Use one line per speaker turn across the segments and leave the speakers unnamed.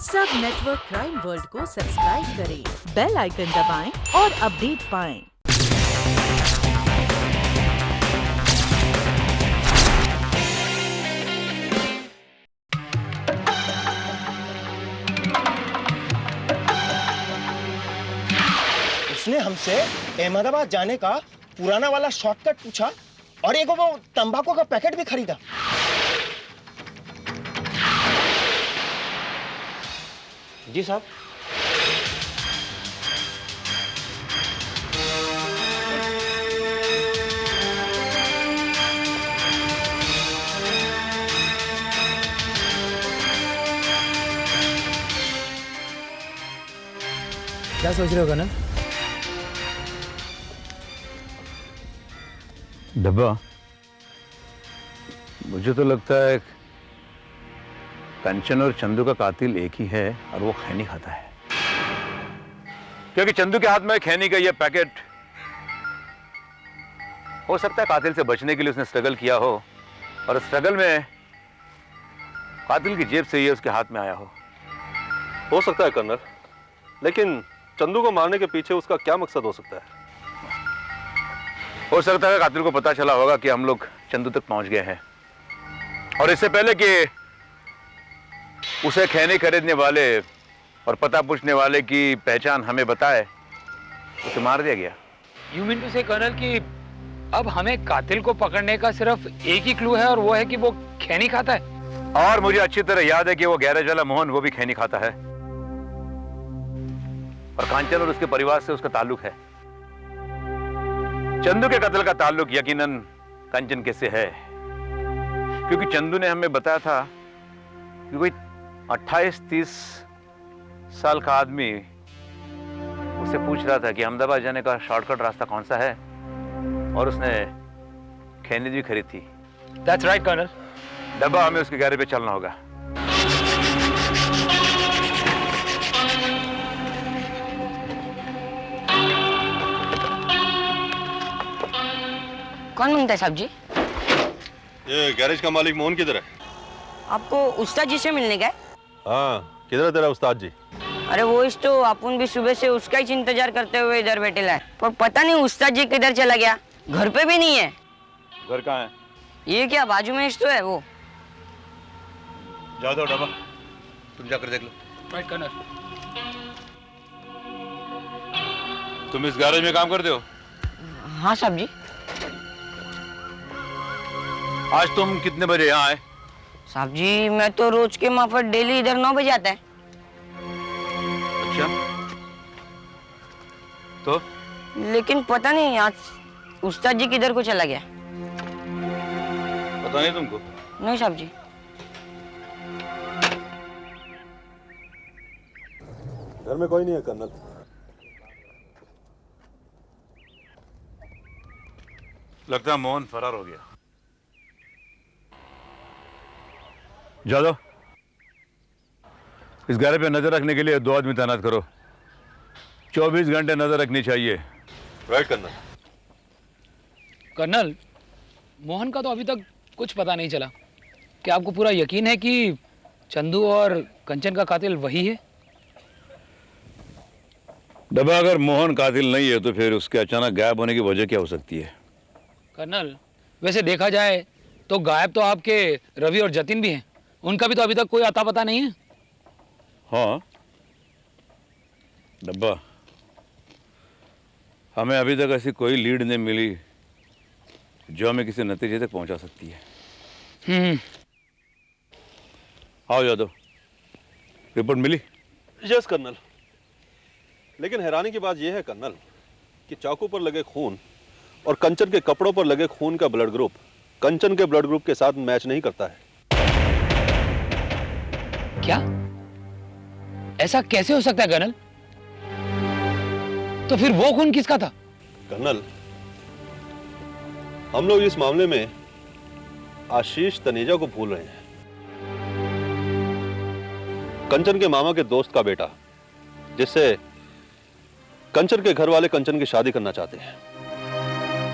सब network crime world को subscribe करें, बेल आइकन दबाएं और अपडेट पाएं।
उसने हमसे अहमदाबाद जाने का पुराना वाला शॉर्टकट पूछा और एक वो तंबाकू का पैकेट भी खरीदा। जी साहब।
क्या सोच रहे हो कनन?
डब्बा, मुझे तो लगता है कंचन और चंदू का कातिल एक ही है और वो खैनी खाता है, क्योंकि चंदू के हाथ में खैनी का ये पैकेट हो सकता है कातिल से बचने के लिए उसने स्ट्रगल किया हो और स्ट्रगल में कातिल की जेब से ये उसके हाथ में आया हो
सकता है कर्नल, लेकिन चंदू को मारने के पीछे उसका क्या मकसद हो सकता है?
हो सकता है कातिल को पता चला होगा कि हम लोग चंदू तक पहुंच गए हैं और इससे पहले कि उसे खैनी खरीदने वाले और पता पूछने वाले की पहचान हमें बताए, उसे मार दिया गया।
यू मीन टू से कर्नल कि अब हमें कातिल को पकड़ने का सिर्फ एक ही क्लू है और वो है कि वो खैनी खाता है।
और मुझे अच्छी तरह याद है कि वो गैरेज वाला मोहन वो भी खैनी खाता है और कांचन और उसके परिवार से उसका ताल्लुक है। चंदू के कत्ल का ताल्लुक यकीनन कंचन के से है, क्योंकि चंदू ने हमें बताया था कि कोई 28-30 साल का आदमी उससे पूछ रहा था कि अहमदाबाद जाने का शॉर्टकट रास्ता कौन सा है और उसने खैनी भी खरीदी थी।
That's right, colonel.
डब्बा, हमें उसके गैरेज पे चलना होगा।
कौन मांगता है साहब जी?
ये गैरेज का मालिक मोहन किधर है?
आपको उस्ताद जी से मिलने का है?
हाँ, किधर है तेरा उस्ताद जी?
अरे वो इस तो अपन भी सुबह से उसका ही इंतजार करते हुए इधर बैठे है, पर पता नहीं उस्ताद जी किधर चला गया। घर पे भी नहीं है।
घर कहाँ है?
ये क्या बाजू में तो है वो।
जाओ दो डब्बा, तुम जाकर देख लो।
Right colonel.
तुम इस गैरेज में काम करते हो?
हाँ साहब जी।
आज तुम कितने बजे यहाँ आए?
साहब जी मैं तो रोज के माफक डेली इधर 9 बजे आता है।
अच्छा, तो
लेकिन पता नहीं आज उस्ताद जी किधर को चला गया।
पता नहीं तुमको?
नहीं साहब जी।
घर में कोई नहीं है कर्नल।
लगता है मोहन फरार हो गया। जादव, इस गैरेज पे नजर रखने के लिए 2 आदमी तैनात करो। 24 घंटे नजर रखनी चाहिए।
Right colonel.
कर्नल, मोहन का तो अभी तक कुछ पता नहीं चला। क्या आपको पूरा यकीन है कि चंदू और कंचन का कातिल वही है?
डब्बा, अगर मोहन कातिल नहीं है तो फिर उसके अचानक गायब होने की वजह क्या हो सकती है?
कर्नल, वैसे देखा जाए तो गायब तो आपके रवि और जतिन भी हैं। उनका भी तो अभी तक कोई अता पता नहीं है।
हाँ डब्बा, हमें अभी तक ऐसी कोई लीड नहीं मिली जो हमें किसी नतीजे तक पहुंचा सकती है। आओ यादव, रिपोर्ट मिली?
यस कर्नल, लेकिन हैरानी की बात यह है कर्नल कि चाकू पर लगे खून और कंचन के कपड़ों पर लगे खून का ब्लड ग्रुप कंचन के ब्लड ग्रुप के साथ मैच नहीं करता है।
क्या? ऐसा कैसे हो सकता है कर्नल? तो फिर वो खून किसका था?
कर्नल, हम लोग इस मामले में आशीष तनेजा को भूल रहे हैं। कंचन के मामा के दोस्त का बेटा, जिससे कंचन के घर वाले कंचन की शादी करना चाहते हैं।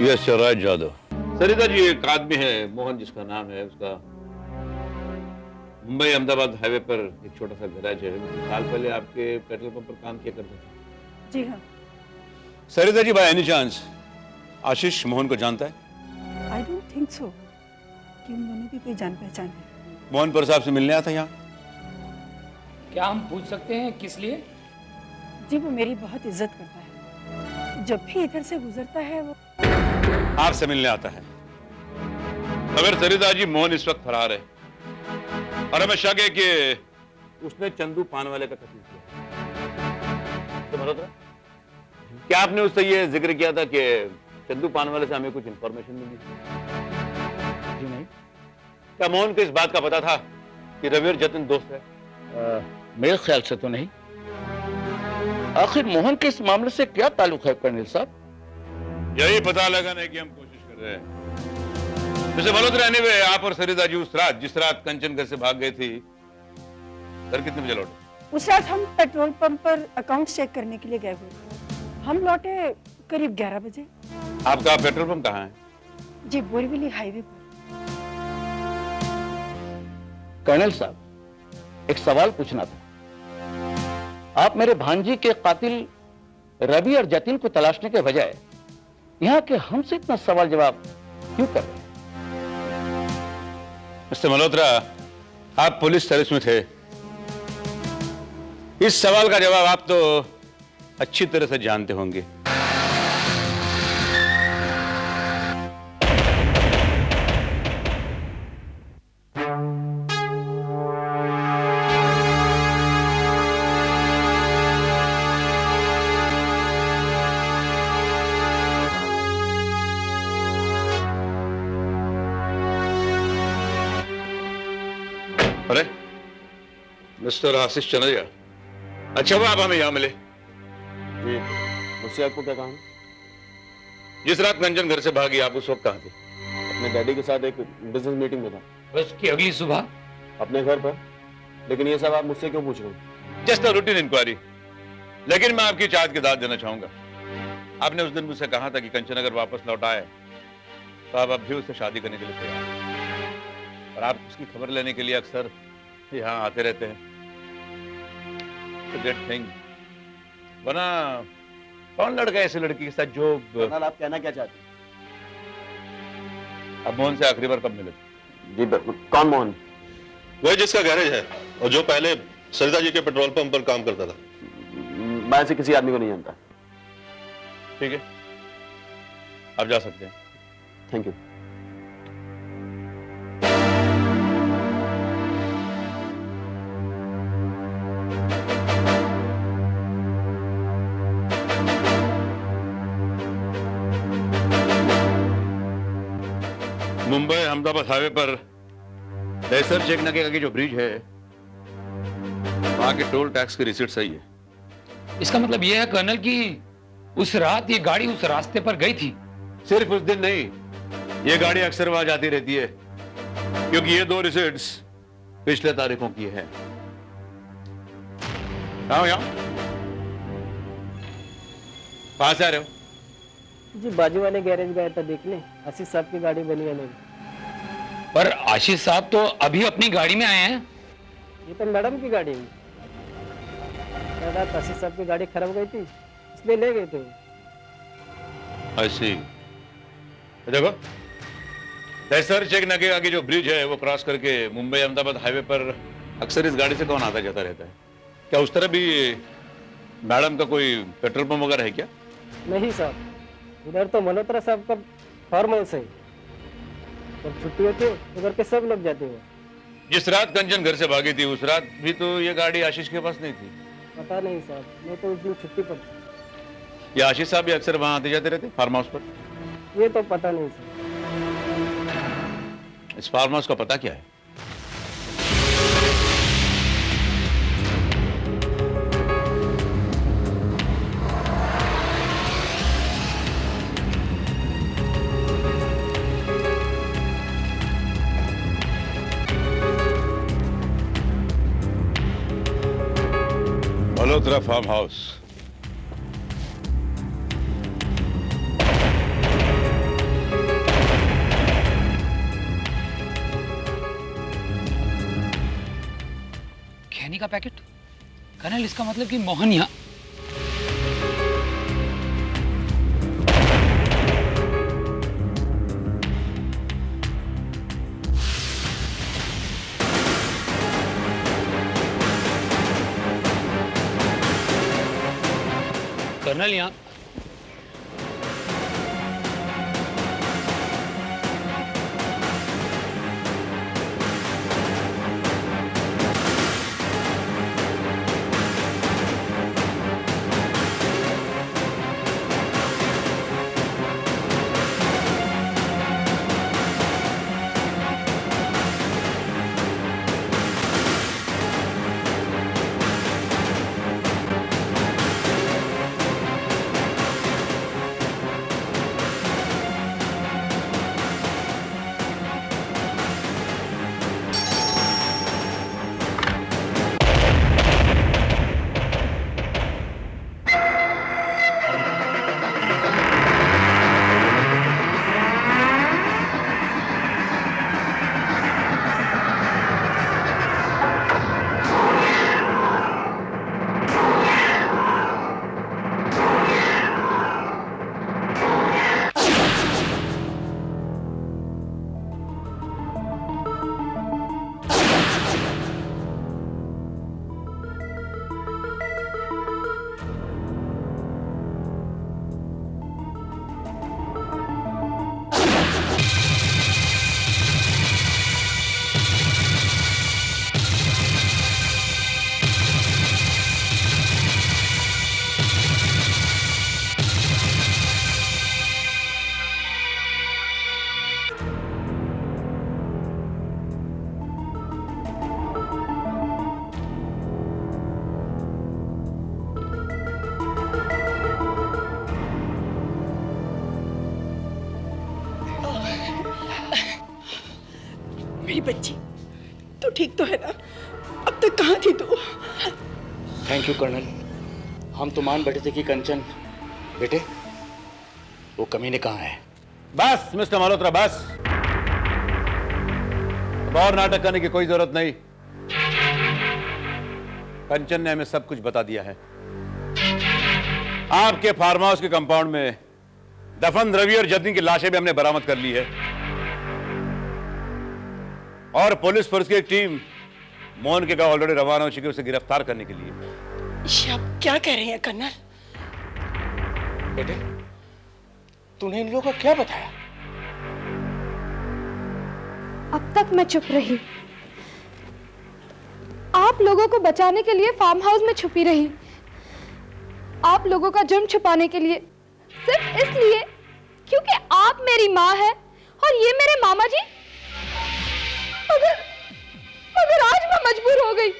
यस राज यादव। सरिता जी, एक आदमी है मोहन जिसका नाम है, उसका मुंबई अहमदाबाद हाईवे पर एक छोटा सा गैराज है। साल पहले आपके पेट्रोल पंप पर काम किया करता था।
जी हाँ।
Sarita ji, by any chance आशीष मोहन को जानता है?
आई डोंट थिंक सो कि उन दोनों की कोई जान पहचान है।
मोहन पर साहब से मिलने आता यहाँ?
क्या हम पूछ सकते हैं किस लिए?
जी वो मेरी बहुत इज्जत करता है, जब भी इधर से गुजरता है वो।
आपसे मिलने आता है। मगर सरिता जी, मोहन इस वक्त फरार है और हमें शक है कि उसने चंदू पान वाले का कत्ल किया। तो मल्होत्रा, क्या आपने उससे ये जिक्र किया था कि चंदू पान वाले से हमें कुछ इंफॉर्मेशन मिली?
जी नहीं।
क्या मोहन को इस बात का पता था कि रवि और जतिन दोस्त है?
मेरे ख्याल से तो नहीं। आखिर मोहन के इस मामले से क्या ताल्लुक है कर्नल साहब?
यही पता लगाने की हम कोशिश कर रहे हैं। वैसे मल्होत्रा, एनीवे, आप और सरिता जी उस रात, जिस रात कंचन घर से भाग गई थी, घर कितने बजे लौटे?
उस रात हम पेट्रोल पंप पर अकाउंट चेक करने के लिए गए हुए थे। हम लौटे करीब 11 बजे।
आपका पेट्रोल पंप कहाँ है?
जी बोरीवली हाईवे पर।
कर्नल साहब, एक सवाल पूछना था। आप मेरे भांजी के कातिल रवि और जतिन को तलाशने के बजाय यहाँ के हमसे इतना सवाल जवाब क्यों कर रहे हैं?
मिस्टर मल्होत्रा, आप पुलिस सर्विस में थे। इस सवाल का जवाब आप तो अच्छी तरह से जानते होंगे। अरे मिस्टर आशीष चनरिया, अच्छा हुआ आप हमें यहां मिले।
जी, मुझसे आपको क्या कहा?
जिस रात कंचन घर से भागी, आप उस वक्त कहां थे?
अपने डैडी के साथ एक बिजनेस मीटिंग में था।
बस कि अगली सुबह?
अपने घर पर। लेकिन ये सब आप मुझसे क्यों पूछ रहे हो?
Just a routine inquiry. लेकिन मैं आपकी चाहत की दाद देना चाहूंगा। आपने उस दिन मुझसे कहा था कि कंचन अगर वापस लौट आए तो आप अब भी उससे शादी करने के लिए तैयार हैं। और आप उसकी खबर लेने के लिए अक्सर यहाँ आते रहते हैं। Great thing. वरना कौन लड़का ऐसे लड़की के साथ जो
कर्नल, आप कहना क्या चाहते हैं?
अब मोहन से आखिरी बार कब मिले?
जी, कौन मोहन?
वही जिसका गैरेज है और जो पहले सरिता जी के पेट्रोल पंप पर काम करता था।
मैं ऐसे किसी आदमी को नहीं जानता।
ठीक है, आप जा सकते हैं।
Thank you.
Mumbai Ahmedabad highway पर दहसर चेक नाके का जो ब्रिज है, वहां के टोल टैक्स की रिसीट सही है।
इसका मतलब यह है कर्नल कि उस रात ये गाड़ी उस रास्ते पर गई थी?
सिर्फ उस दिन नहीं, ये गाड़ी अक्सर वहां जाती रहती है, क्योंकि ये दो रिसीट्स पिछले तारीखों की है। यहाँ कहां से आ रहे हो?
जी बाजू वाले गैरेज गए था देखने, आशीष साहब की गाड़ी बनी है नहीं।
पर आशीष साहब तो अभी अपनी गाड़ी में आए हैं।
ये तो मैडम की गाड़ी है। रात आशीष साहब की गाड़ी खराब गई थी, इसलिए ले गए थे।
ऐसी देखो, दहसर चेक नाके का जो ब्रिज है वो क्रॉस करके मुंबई अहमदाबाद हाईवे पर अक्सर इस गाड़ी से कौन आता जाता रहता है? क्या उस तरह भी मैडम का कोई पेट्रोल पंप वगैरह है क्या?
नहीं साहब, उधर तो मल्होत्रा साहब का फार्म हाउस है। जब छुट्टी होती है उधर के सब लोग जाते हैं।
जिस रात कंचन घर से भागी थी उस रात भी तो ये गाड़ी आशीष के पास नहीं थी।
पता नहीं साहब, मैं तो उस दिन छुट्टी पर था।
ये आशीष साहब भी अक्सर वहां आते जाते रहते फार्म हाउस पर?
ये तो पता नहीं साहब।
इस फार्म हाउस का पता क्या है? Malhotra farm house.
पानी का पैकेट। कर्नल, इसका मतलब कि मोहन यहाँ। कर्नल यहाँ।
मेरी बच्ची तो ठीक तो है ना? अब तक कहाँ थी तू?
Thank you colonel. हम तो मान बैठे थे कि कंचन, बेटे वो कमीने कहाँ है?
बस मिस्टर मल्होत्रा, बस। अब और नाटक करने की कोई जरूरत नहीं। कंचन ने हमें सब कुछ बता दिया है। आपके फार्म हाउस के कंपाउंड में दफन रवि और जतिन की लाशें भी हमने बरामद कर ली है, और पुलिस फोर्स की एक टीम मोहन के गांव ऑलरेडी रवाना हो चुकी है उसे गिरफ्तार करने के लिए।
ये आप क्या कह रहे हैं कर्नल?
बेटे तूने इन लोगों को क्या बताया?
अब तक मैं चुप रही, आप लोगों को बचाने के लिए फार्म हाउस में छुपी रही, आप लोगों का जुर्म छुपाने के लिए, सिर्फ इसलिए क्योंकि आप मेरी माँ है और ये मेरे मामा जी। मगर आज मैं मजबूर हो गई।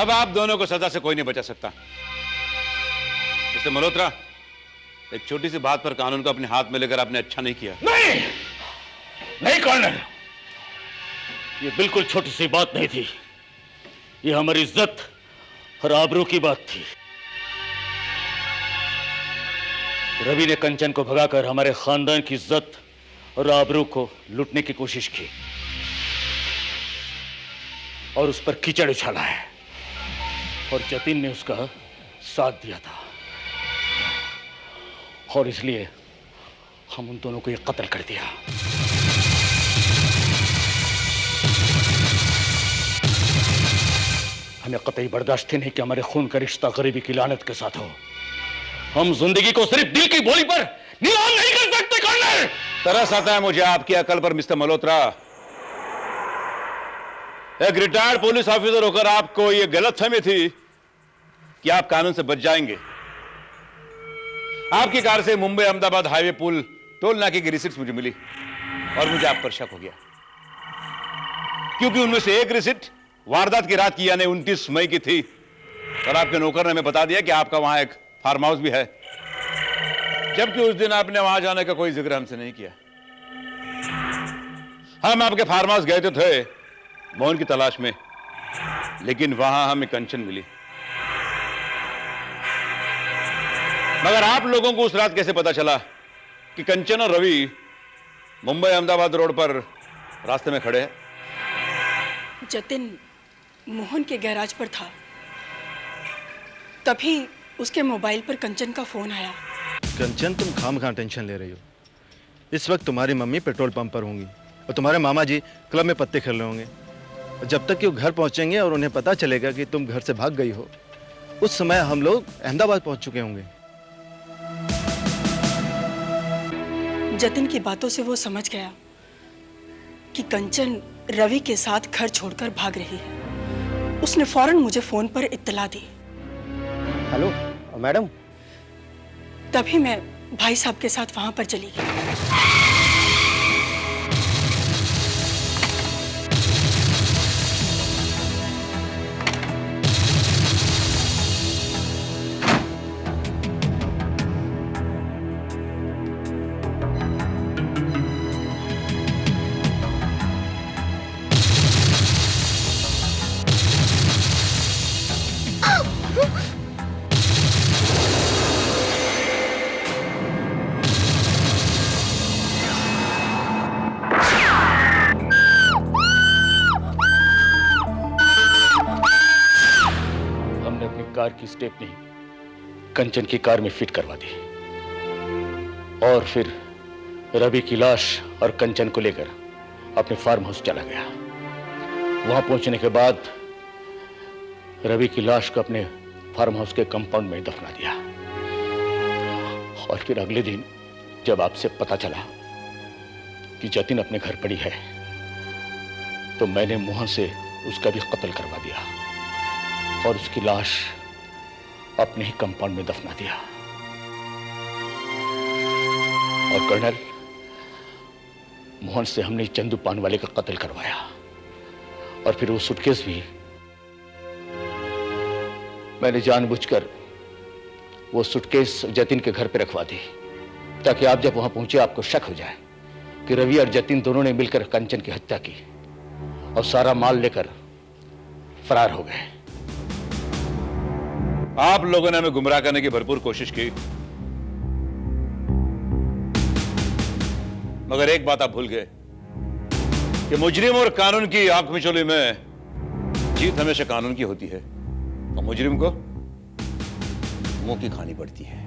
अब आप दोनों को सजा से कोई नहीं बचा सकता। मिस्टर मल्होत्रा, एक छोटी सी बात पर कानून को अपने हाथ में लेकर आपने अच्छा नहीं किया।
नहीं नहीं कर्नल, ये बिल्कुल छोटी सी बात नहीं थी, ये हमारी इज्जत और आबरू की बात थी। रवि ने कंचन को भगाकर हमारे खानदान की इज्जत और आबरू को लूटने की कोशिश की और उस पर कीचड़ उछाला है, और जतिन ने उसका साथ दिया था, और इसलिए हम उन दोनों को ये कत्ल कर दिया। हमें कतई बर्दाश्त ही नहीं कि हमारे खून का रिश्ता गरीबी की लानत के साथ हो। हम जिंदगी को सिर्फ दिल की बोली पर नीलाम नहीं कर सकते कर्नल।
तरस आता है मुझे आपकी अकल पर मिस्टर मल्होत्रा। एक रिटायर्ड पुलिस ऑफिसर होकर आपको यह गलतफहमी थी कि आप कानून से बच जाएंगे। आपकी कार से मुंबई अहमदाबाद हाईवे पुल टोल नाके की रिसिप्ट मुझे मिली और मुझे आप पर शक हो गया, क्योंकि उनमें से एक रिसिप्ट वारदात की रात की यानी 29 मई की थी, और आपके नौकर ने हमें बता दिया कि आपका वहां एक फार्म हाउस भी है, जबकि उस दिन आपने वहां जाने का कोई जिक्र हमसे नहीं किया। हम आपके फार्म हाउस गए तो थे मोहन की तलाश में, लेकिन वहां हमें कंचन मिली। मगर आप लोगों को उस रात कैसे पता चला कि कंचन और रवि मुंबई अहमदाबाद रोड पर रास्ते में खड़े हैं?
जतिन मोहन के गैराज पर था, तभी उसके मोबाइल पर कंचन का फोन आया।
कंचन, तुम खामखा टेंशन ले रही हो। इस वक्त तुम्हारी मम्मी पेट्रोल पंप पर होंगी और तुम्हारे मामा जी क्लब में पत्ते खेल रहे होंगे। जब तक कि वो घर पहुंचेंगे और उन्हें पता चलेगा कि तुम घर से भाग गई हो, उस समय हम लोग अहमदाबाद पहुंच चुके होंगे।
जतिन की बातों से वो समझ गया कि कंचन रवि के साथ घर छोड़कर भाग रही है। उसने फौरन मुझे फोन पर इत्तला दी।
Hello madam.
तभी मैं भाई साहब के साथ वहां पर चली गई।
कार की स्टेपनी कंचन की कार में फिट करवा दी और फिर रवि की लाश और कंचन को लेकर अपने फार्म हाउस चला गया। वहां पहुंचने के बाद रवि की लाश को अपने फार्म हाउस के कंपाउंड में दफना दिया और फिर अगले दिन जब आपसे पता चला कि जतिन अपने घर पड़ी है तो मैंने मोहन से उसका भी कत्ल करवा दिया और उसकी लाश अपने ही कंपाउंड में दफना दिया। और कर्नल, मोहन से हमने चंदू पान वाले का कत्ल करवाया और फिर वो सूटकेस भी मैंने जानबूझकर वो सूटकेस जतिन के घर पे रखवा दी ताकि आप जब वहां पहुंचे आपको शक हो जाए कि रवि और जतिन दोनों ने मिलकर कंचन की हत्या की और सारा माल लेकर फरार हो गए।
आप लोगों ने हमें गुमराह करने की भरपूर कोशिश की, मगर एक बात आप भूल गए कि मुजरिम और कानून की आंख मिचौली में जीत हमेशा कानून की होती है और मुजरिम को मुंह की खानी पड़ती है।